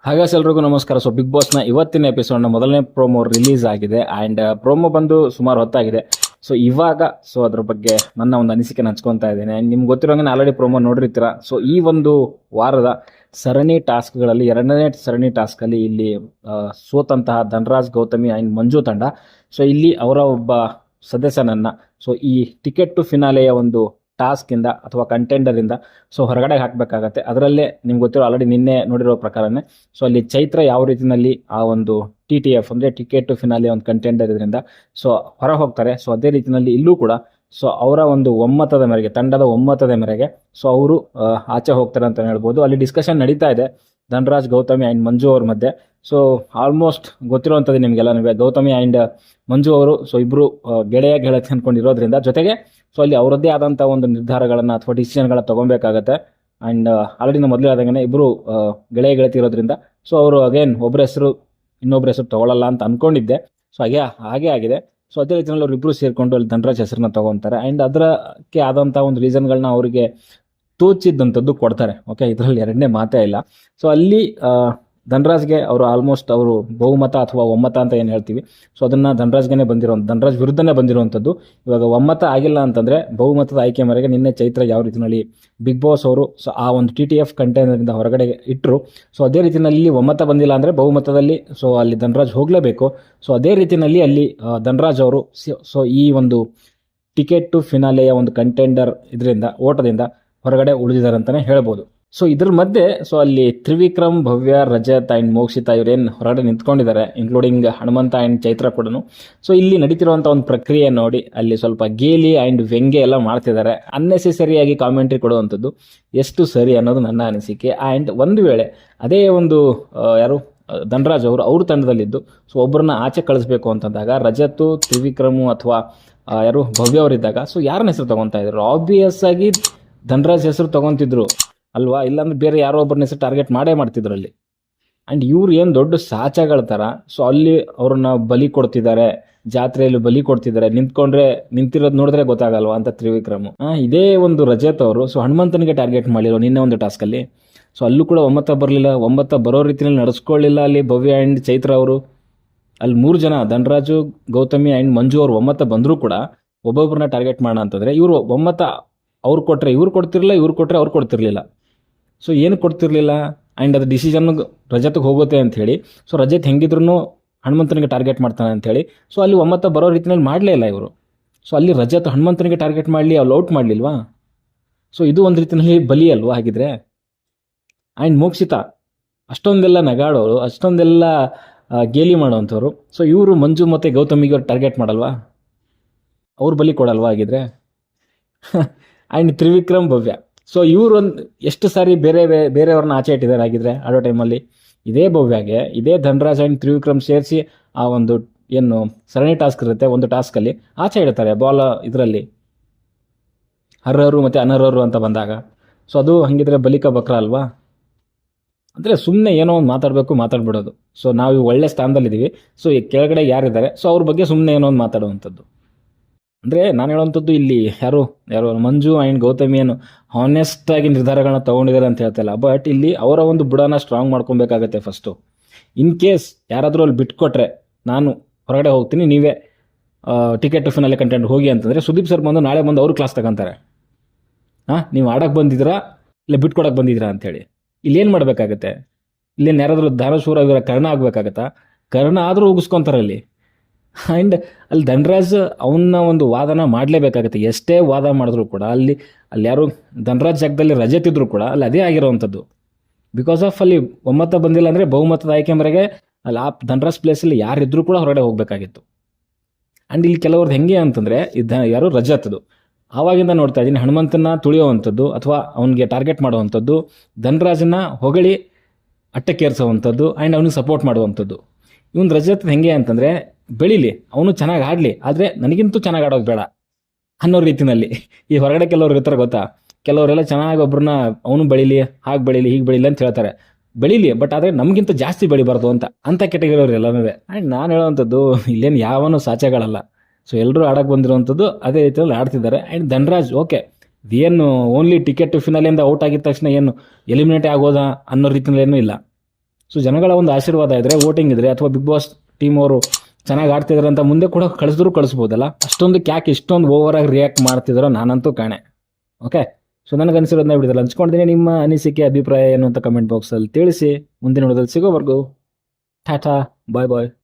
ಹಾಗಾದ್ರೆ ಎಲ್ರಿಗೂ ನಮಸ್ಕಾರ. ಸೊ ಬಿಗ್ ಬಾಸ್ನ ಇವತ್ತಿನ ಎಪಿಸೋಡ್ನ ಮೊದಲನೇ ಪ್ರೋಮೋ ರಿಲೀಸ್ ಆಗಿದೆ ಆ್ಯಂಡ್ ಪ್ರೋಮೋ ಬಂದು ಸುಮಾರು ಹೊತ್ತಾಗಿದೆ. ಸೊ ಇವಾಗ ಅದ್ರ ಬಗ್ಗೆ ನನ್ನ ಒಂದು ಅನಿಸಿಕೆ ಹಂಚ್ಕೊತಾ ಇದ್ದೇನೆ. ನಿಮ್ಗೆ ಗೊತ್ತಿರೋಂಗೆ ಆಲ್ರೆಡಿ ಪ್ರೋಮೋ ನೋಡಿರ್ತೀರ. ಸೊ ಈ ಒಂದು ವಾರದ ಸರಣಿ ಟಾಸ್ಕ್ಗಳಲ್ಲಿ ಎರಡನೇ ಸರಣಿ ಟಾಸ್ಕಲ್ಲಿ ಇಲ್ಲಿ ಸೋತಂತಹ ಧನರಾಜ್, ಗೌತಮಿ ಆ್ಯಂಡ್ ಮಂಜು ತಂಡ ಸೊ ಇಲ್ಲಿ ಅವರ ಒಬ್ಬ ಸದಸ್ಯನನ್ನು ಸೊ ಈ ಟಿಕೆಟ್ ಟು ಫಿನಾಲೆಯ ಒಂದು ಟಾಸ್ಕಿಂದ ಅಥವಾ ಕಂಟೆಂಡರಿಂದ ಸೊ ಹೊರಗಡೆ ಹಾಕಬೇಕಾಗತ್ತೆ. ಅದರಲ್ಲೇ ನಿಮ್ಗೆ ಗೊತ್ತಿರೋ ಆಲ್ರೆಡಿ ನಿನ್ನೆ ನೋಡಿರೋ ಪ್ರಕಾರನೇ ಸೊ ಅಲ್ಲಿ ಚೈತ್ರ ಯಾವ ರೀತಿಯಲ್ಲಿ ಆ ಒಂದು TTF ಅಂದರೆ ಟಿಕೆಟ್ ಟು ಫಿನಾಲೆ ಒಂದು ಕಂಟೆಂಡರ್ ಇದರಿಂದ ಸೊ ಹೊರ ಹೋಗ್ತಾರೆ. ಸೊ ಅದೇ ರೀತಿಯಲ್ಲಿ ಇಲ್ಲೂ ಕೂಡ ಸೊ ಅವರ ಒಂದು ಒಮ್ಮತದ ಮೇರೆಗೆ, ತಂಡದ ಒಮ್ಮತದ ಮೇರೆಗೆ ಸೊ ಅವರು ಆಚೆ ಹೋಗ್ತಾರೆ ಅಂತ ಹೇಳ್ಬೋದು. ಅಲ್ಲಿ ಡಿಸ್ಕಷನ್ ನಡೀತಾ ಇದೆ ಧನರಾಜ್, ಗೌತಮಿ ಆ್ಯಂಡ್ ಮಂಜು ಅವ್ರ ಮಧ್ಯೆ. ಸೊ ಆಲ್ಮೋಸ್ಟ್ ಗೊತ್ತಿರುವಂಥದ್ದು ನಿಮಗೆಲ್ಲ, ಗೌತಮಿ ಆ್ಯಂಡ್ ಮಂಜು ಅವರು ಸೊ ಇಬ್ಬರು ಗೆಳತಿ ಅಂದ್ಕೊಂಡಿರೋದ್ರಿಂದ ಜೊತೆಗೆ ಸೊ ಅಲ್ಲಿ ಅವರದ್ದೇ ಆದಂಥ ಒಂದು ನಿರ್ಧಾರಗಳನ್ನು ಅಥವಾ ಡಿಸಿಷನ್ಗಳನ್ನ ತೊಗೊಬೇಕಾಗತ್ತೆ. ಆ್ಯಂಡ್ ಆಲ್ರೆಡಿ ನಾವು ಮೊದಲೇ ಆದಂಗೆ ಇಬ್ಬರು ಗೆಳತಿ ಇರೋದ್ರಿಂದ ಸೊ ಅವರು ಅಗೇನ್ ಒಬ್ಬರ ಹೆಸರು ಇನ್ನೊಬ್ಬರ ಹೆಸರು ತೊಗೊಳ್ಳಲ್ಲ ಅಂತ ಅಂದ್ಕೊಂಡಿದ್ದೆ. ಸೊ ಹಾಗೆ ಆಗಿದೆ. ಸೊ ಅದೇ ರೀತಿಯಲ್ಲಿ ಅವ್ರು ಇಬ್ಬರು ಸೇರಿಕೊಂಡು ಅಲ್ಲಿ ಧನರಾಜ್ ಹೆಸರನ್ನ ತೊಗೊತಾರೆ ಆ್ಯಂಡ್ ಅದಕ್ಕೆ ಆದಂಥ ಒಂದು ರೀಸನ್ಗಳನ್ನ ಅವರಿಗೆ ತೋಚಿದ್ದಂಥದ್ದು ಕೊಡ್ತಾರೆ. ಓಕೆ, ಇದರಲ್ಲಿ ಎರಡನೇ ಮಾತೇ ಇಲ್ಲ. ಸೊ ಅಲ್ಲಿ ಧನರಾಜ್ಗೆ ಅವರು ಆಲ್ಮೋಸ್ಟ್ ಅವರು ಬಹುಮತ ಅಥವಾ ಒಮ್ಮತ ಅಂತ ಏನು ಹೇಳ್ತೀವಿ ಸೊ ಅದನ್ನು ಧನರಾಜ್ಗೆ ಧನರಾಜ್ ವಿರುದ್ಧನೇ ಬಂದಿರುವಂಥದ್ದು. ಇವಾಗ ಒಮ್ಮತ ಆಗಿಲ್ಲ ಅಂತಂದರೆ ಬಹುಮತದ ಆಯ್ಕೆ ಮೇರೆಗೆ ನಿನ್ನೆ ಚೈತ್ರ ಯಾವ ರೀತಿಯಲ್ಲಿ ಬಿಗ್ ಬಾಸ್ ಅವರು ಸೊ ಆ ಒಂದು TTF ಕಂಟೈನರಿಂದ ಹೊರಗಡೆ ಇಟ್ಟರು. ಸೊ ಅದೇ ರೀತಿಯಲ್ಲಿ ಒಮ್ಮತ ಬಂದಿಲ್ಲ ಅಂದರೆ ಬಹುಮತದಲ್ಲಿ ಸೊ ಅಲ್ಲಿ ಧನರಾಜ್ ಹೋಗಲೇಬೇಕು. ಸೊ ಅದೇ ರೀತಿಯಲ್ಲಿ ಅಲ್ಲಿ ಧನರಾಜ್ ಅವರು ಸೊ ಈ ಒಂದು ಟಿಕೆಟ್ ಟು ಫಿನಾಲೆಯ ಒಂದು ಕಂಟೆಂಡರ್ ಇದರಿಂದ ಓಟದಿಂದ ಹೊರಗಡೆ ಉಳಿದಿದ್ದಾರೆ ಅಂತಲೇ ಹೇಳ್ಬೋದು. ಸೊ ಇದ್ರ ಮಧ್ಯೆ ಸೊ ಅಲ್ಲಿ ತ್ರಿವಿಕ್ರಮ್, ಭವ್ಯ, ರಜತ್ ಆ್ಯಂಡ್ ಮೋಕ್ಷಿತಾ ಇವರೇನು ಹೊರಗಡೆ ನಿಂತ್ಕೊಂಡಿದ್ದಾರೆ, ಇನ್ಕ್ಲೂಡಿಂಗ್ ಹನುಮಂತ ಆ್ಯಂಡ್ ಚೈತ್ರ ಕೂಡ. ಸೊ ಇಲ್ಲಿ ನಡೀತಿರುವಂಥ ಒಂದು ಪ್ರಕ್ರಿಯೆ ನೋಡಿ ಅಲ್ಲಿ ಸ್ವಲ್ಪ ಗೇಲಿ ಆ್ಯಂಡ್ ವ್ಯಂಗ್ಯ ಎಲ್ಲ ಮಾಡ್ತಿದ್ದಾರೆ. ಅನ್ನೆಸೆಸರಿಯಾಗಿ ಕಾಮೆಂಟ್ರಿ ಕೊಡುವಂಥದ್ದು ಎಷ್ಟು ಸರಿ ಅನ್ನೋದು ನನ್ನ ಅನಿಸಿಕೆ. ಆ್ಯಂಡ್ ಒಂದು ವೇಳೆ ಅದೇ ಒಂದು ಯಾರು ಧನರಾಜ್ ಅವರು ಅವ್ರ ತಂಡದಲ್ಲಿದ್ದು ಸೊ ಒಬ್ಬರನ್ನ ಆಚೆ ಕಳಿಸ್ಬೇಕು ಅಂತಂದಾಗ ರಜತ್ತು, ತ್ರಿವಿಕ್ರಮು ಅಥವಾ ಯಾರು ಭವ್ಯ ಅವರಿದ್ದಾಗ ಸೊ ಯಾರನ್ನ ಹೆಸರು ತೊಗೊತಾ ಇದ್ರು? ಆಬ್ವಿಯಸ್ ಆಗಿ ಧನರಾಜ್ ಹೆಸರು ತೊಗೊತಿದ್ರು ಅಲ್ವಾ? ಇಲ್ಲಾಂದ್ರೆ ಬೇರೆ ಯಾರೋ ಒಬ್ಬರನ್ನ ಹೆಸರು ಟಾರ್ಗೆಟ್ ಮಾಡ್ತಿದ್ರು ಅಲ್ಲಿ. ಆ್ಯಂಡ್ ಇವ್ರು ಏನು ದೊಡ್ಡ ಸಾಚಗಳ ಥರ ಸೊ ಅಲ್ಲಿ ಅವ್ರನ್ನ ಬಲಿ ಕೊಡ್ತಿದ್ದಾರೆ, ಜಾತ್ರೆಯಲ್ಲಿ ಬಲಿ ಕೊಡ್ತಿದ್ದಾರೆ. ನಿಂತಿರೋದು ನೋಡಿದ್ರೆ ಗೊತ್ತಾಗಲ್ವಾ ಅಂತ ತ್ರಿವಿಕ್ರಮ್. ಇದೇ ಒಂದು ರಜತ್ ಅವರು ಸೊ ಹನುಮಂತನಿಗೆ ಟಾರ್ಗೆಟ್ ಮಾಡಿರೋ ನಿನ್ನೆ ಒಂದು ಟಾಸ್ಕಲ್ಲಿ. ಸೊ ಅಲ್ಲೂ ಕೂಡ ಒಮ್ಮತ ಬರಲಿಲ್ಲ, ಒಮ್ಮತ ಬರೋ ರೀತಿಯಲ್ಲಿ ನಡೆಸ್ಕೊಳ್ಳಿಲ್ಲ ಅಲ್ಲಿ ಭವ್ಯ ಆ್ಯಂಡ್ ಚೈತ್ರ ಅವರು. ಅಲ್ಲಿ 3 ಜನ ಧನರಾಜು, ಗೌತಮಿ ಆ್ಯಂಡ್ ಮಂಜು ಅವ್ರು ಒಮ್ಮತ ಬಂದರೂ ಕೂಡ ಒಬ್ಬೊಬ್ಬರನ್ನ ಟಾರ್ಗೆಟ್ ಮಾಡೋಣ ಅಂತಂದರೆ ಇವರು ಒಮ್ಮತ ಅವ್ರು ಕೊಟ್ಟರೆ ಇವ್ರು ಕೊಡ್ತಿರಲಿಲ್ಲ, ಇವ್ರು ಕೊಟ್ಟರೆ ಅವ್ರು ಕೊಡ್ತಿರ್ಲಿಲ್ಲ. ಸೊ ಏನು ಕೊಡ್ತಿರ್ಲಿಲ್ಲ ಆ್ಯಂಡ್ ಅದು ಡಿಸಿಷನ್ ರಜತ್ಗೆ ಹೋಗುತ್ತೆ ಅಂಥೇಳಿ ಸೊ ರಜತ್ ಹೆಂಗಿದ್ರು ಹನುಮಂತನಿಗೆ ಟಾರ್ಗೆಟ್ ಮಾಡ್ತಾನೆ ಅಂಥೇಳಿ ಸೊ ಅಲ್ಲಿ ಒಮ್ಮತ ಬರೋ ರೀತಿಯಲ್ಲಿ ಮಾಡಲೇ ಇಲ್ಲ ಇವರು. ಸೊ ಅಲ್ಲಿ ರಜತ್ ಹನುಮಂತನಿಗೆ ಟಾರ್ಗೆಟ್ ಮಾಡಲಿ, ಅವ್ರು ಔಟ್ ಮಾಡಲಿಲ್ವಾ? ಸೊ ಇದು ಒಂದು ರೀತಿಯಲ್ಲಿ ಬಲಿ ಅಲ್ವಾ ಹಾಗಿದ್ರೆ? ಆ್ಯಂಡ್ ಮೋಕ್ಷಿತಾ ಅಷ್ಟೊಂದೆಲ್ಲ ನಗಾಡೋರು, ಅಷ್ಟೊಂದೆಲ್ಲ ಗೇಲಿ ಮಾಡೋವಂಥವ್ರು. ಸೊ ಇವರು ಮಂಜು ಮತ್ತು ಗೌತಮಿಗೆ ಅವ್ರು ಟಾರ್ಗೆಟ್ ಮಾಡಲ್ವಾ? ಅವ್ರು ಬಲಿ ಕೊಡಲ್ವಾ ಹಾಗಿದ್ರೆ? ಆ್ಯಂಡ್ ತ್ರಿವಿಕ್ರಮ್, ಭವ್ಯ ಸೊ ಇವರು ಎಷ್ಟು ಸಾರಿ ಬೇರೆಯವ್ರನ್ನ ಆಚೆ ಇಟ್ಟಿದ್ದಾರೆ ಆಗಿದ್ರೆ ಆಡೋ ಟೈಮಲ್ಲಿ. ಇದೇ ಭವ್ಯಾಗೆ ಇದೇ ಧನರಾಜ್ ಆ್ಯಂಡ್ ತ್ರಿವಿಕ್ರಮ್ ಸೇರಿಸಿ ಆ ಒಂದು ಏನು ಸರಣಿ ಟಾಸ್ಕ್ ಇರುತ್ತೆ ಒಂದು ಟಾಸ್ಕಲ್ಲಿ ಆಚೆ ಇಡ್ತಾರೆ ಬಾಲ್ ಇದರಲ್ಲಿ ಅರ್ಹರು ಮತ್ತು ಅನರ್ಹರು ಅಂತ ಬಂದಾಗ. ಸೊ ಅದು ಹಾಗಿದ್ರೆ ಬಲಿಕ ಬಕ್ರ ಅಲ್ವಾ? ಅಂದರೆ ಸುಮ್ಮನೆ ಏನೋ ಒಂದು ಮಾತಾಡಬಿಡೋದು. ಸೊ ನಾವು ಒಳ್ಳೆ ಸ್ಥಾನದಲ್ಲಿದ್ದೀವಿ, ಸೊ ಕೆಳಗಡೆ ಯಾರಿದ್ದಾರೆ ಸೊ ಅವ್ರ ಬಗ್ಗೆ ಸುಮ್ಮನೆ ಏನೋ ಒಂದು ಮಾತಾಡುವಂಥದ್ದು. ಅಂದರೆ ನಾನು ಹೇಳುವಂಥದ್ದು ಇಲ್ಲಿ ಯಾರು ಮಂಜು ಆ್ಯಂಡ್ ಗೌತಮಿ ಏನು ಹಾನೆಸ್ಟಾಗಿ ನಿರ್ಧಾರಗಳನ್ನ ತೊಗೊಂಡಿದ್ದಾರೆ ಅಂತ ಹೇಳ್ತಾಯಿಲ್ಲ. ಬಟ್ ಇಲ್ಲಿ ಅವರ ಒಂದು ಬುಡನ ಸ್ಟ್ರಾಂಗ್ ಮಾಡ್ಕೊಬೇಕಾಗತ್ತೆ ಫಸ್ಟು. ಇನ್ ಕೇಸ್ ಯಾರಾದರೂ ಅಲ್ಲಿ ಬಿಟ್ಕೊಟ್ರೆ ನಾನು ಹೊರಗಡೆ ಹೋಗ್ತೀನಿ, ನೀವೇ ಟಿಕೆಟ್ ಫಿನಾಲೆ ಕಂಟೆಂಟ್ ಹೋಗಿ ಅಂತಂದರೆ ಸುದೀಪ್ ಸರ್ ಬಂದು ನಾಳೆ ಬಂದು ಅವರು ಕ್ಲಾಸ್ ತಗೊಂತಾರೆ. ನೀವು ಆಡೋಕ್ಕೆ ಬಂದಿದ್ದೀರಾ ಇಲ್ಲ ಬಿಟ್ಕೊಡಕ್ಕೆ ಬಂದಿದ್ದೀರಾ ಅಂಥೇಳಿ. ಇಲ್ಲೇನು ಮಾಡಬೇಕಾಗತ್ತೆ? ಇಲ್ಲೇನು ಯಾರಾದರೂ ದಾನಶೂರ ಇವರ ಕರ್ಣ ಆಗಬೇಕಾಗತ್ತಾ? ಕರ್ಣ ಆದರೂ ಉಗಿಸ್ಕೊತಾರೆ ಅಲ್ಲಿ. ಆ್ಯಂಡ್ ಅಲ್ಲಿ ಧನರಾಜ್ ಅವನ್ನ ಒಂದು ವಾದನ ಮಾಡಲೇಬೇಕಾಗತ್ತೆ. ಎಷ್ಟೇ ವಾದ ಮಾಡಿದ್ರು ಕೂಡ ಅಲ್ಲಿ ಯಾರು ಧನರಾಜ್ ಜಾಗದಲ್ಲಿ ರಜತ್ ಇದ್ರೂ ಕೂಡ ಅಲ್ಲಿ ಅದೇ ಆಗಿರೋವಂಥದ್ದು. ಬಿಕಾಸ್ ಆಫ್ ಅಲ್ಲಿ ಒಮ್ಮತ ಬಂದಿಲ್ಲ ಅಂದರೆ ಬಹುಮತದ ಆಯ್ಕೆ ಮೇರೆಗೆ ಅಲ್ಲಿ ಆ ಧನರಾಜ್ ಪ್ಲೇಸಲ್ಲಿ ಯಾರಿದ್ರೂ ಕೂಡ ಹೊರಗಡೆ ಹೋಗಬೇಕಾಗಿತ್ತು. ಆ್ಯಂಡ್ ಇಲ್ಲಿ ಕೆಲವ್ರದ್ದು ಹೆಂಗೆ ಅಂತಂದರೆ ಯಾರು ರಜತ್ದು ಆವಾಗಿಂದ ನೋಡ್ತಾ ಇದ್ದೀನಿ ಹನುಮಂತನ ತುಳಿಯೋವಂಥದ್ದು ಅಥವಾ ಅವನಿಗೆ ಟಾರ್ಗೆಟ್ ಮಾಡುವಂಥದ್ದು, ಧನರಾಜನ್ನ ಹೊಗಳಿ ಅಟ್ಟಕ್ಕೇರಿಸೋವಂಥದ್ದು ಆ್ಯಂಡ್ ಅವನಿಗೆ ಸಪೋರ್ಟ್ ಮಾಡುವಂಥದ್ದು. ಇವನು ರಜತ್ ಹೆಂಗೆ ಅಂತಂದರೆ ಬೆಳೀಲಿ, ಅವನು ಚೆನ್ನಾಗಿ ಆಡಲಿ, ಆದರೆ ನನಗಿಂತೂ ಚೆನ್ನಾಗಿ ಆಡೋದು ಬೇಡ ಅನ್ನೋ ರೀತಿಯಲ್ಲಿ. ಈ ಹೊರಗಡೆ ಕೆಲವ್ರು ಇರ್ತಾರೆ ಗೊತ್ತಾ, ಕೆಲವರೆಲ್ಲ ಚೆನ್ನಾಗಿ ಒಬ್ಬರನ್ನ ಅವನು ಬೆಳೀಲಿ, ಹಾಗೆ ಬೆಳೀಲಿ, ಹೀಗೆ ಬೆಳೀಲಿ ಅಂತ ಹೇಳ್ತಾರೆ. ಬೆಳೀಲಿ, ಬಟ್ ಆದರೆ ನಮಗಿಂತ ಜಾಸ್ತಿ ಬೆಳಿಬಾರ್ದು ಅಂತ ಕೆಟಗರಿ ಎಲ್ಲನೂ. ಆ್ಯಂಡ್ ನಾನು ಹೇಳೋವಂಥದ್ದು ಇಲ್ಲೇನು ಯಾವನೂ ಸಾಚೆಗಳಲ್ಲ. ಸೊ ಎಲ್ಲರೂ ಆಡೋಕ್ಕೆ ಬಂದಿರುವಂಥದ್ದು ಅದೇ ರೀತಿಯಲ್ಲಿ ಆಡ್ತಿದ್ದಾರೆ. ಆ್ಯಂಡ್ ಧನರಾಜ್ ಓಕೆ ಏನು ಓನ್ಲಿ ಟಿಕೆಟ್ ಫಿನಾಲಿಂದ ಔಟ್ ಆಗಿದ ತಕ್ಷಣ ಏನು ಎಲಿಮಿನೇಟ್ ಆಗೋದಾ ಅನ್ನೋ ರೀತಿಯಲ್ಲಿ ಏನೂ ಇಲ್ಲ. ಸೊ ಜನಗಳ ಒಂದು ಆಶೀರ್ವಾದ ಇದ್ರೆ, ವೋಟಿಂಗ್ ಇದ್ರೆ, ಅಥವಾ ಬಿಗ್ ಬಾಸ್ ಟೀಮ್ ಅವರು ಚೆನ್ನಾಗಿ ಆಡ್ತಿದಾರೆ ಅಂತ ಮುಂದೆ ಕೂಡ ಕಳಿಸಿದ್ರು ಕಳಿಸ್ಬೋದಲ್ಲ. ಅಷ್ಟೊಂದು ಯಾಕೆ ಇಷ್ಟೊಂದು ಓವರ್ ಆಗಿ ರಿಯಾಕ್ಟ್ ಮಾಡ್ತಿದಾರೋ ನಾನಂತೂ ಕಾಣೆ. ಓಕೆ, ಸೊ ನನಗೆ ಅನಿಸಿರೋದನ್ನ ವಿಡಿಯೋದಲ್ಲಿ ಹಂಚ್ಕೊಂಡಿದ್ದೀನಿ. ನಿಮ್ಮ ಅನಿಸಿಕೆ ಅಭಿಪ್ರಾಯ ಏನು ಅಂತ ಕಮೆಂಟ್ ಬಾಕ್ಸಲ್ಲಿ ತಿಳಿಸಿ. ಮುಂದಿನ ವಿಡಿಯೋದಲ್ಲಿ ಸಿಗೋವರೆಗೂ ಟಾಟಾ, ಬಾಯ್ ಬಾಯ್.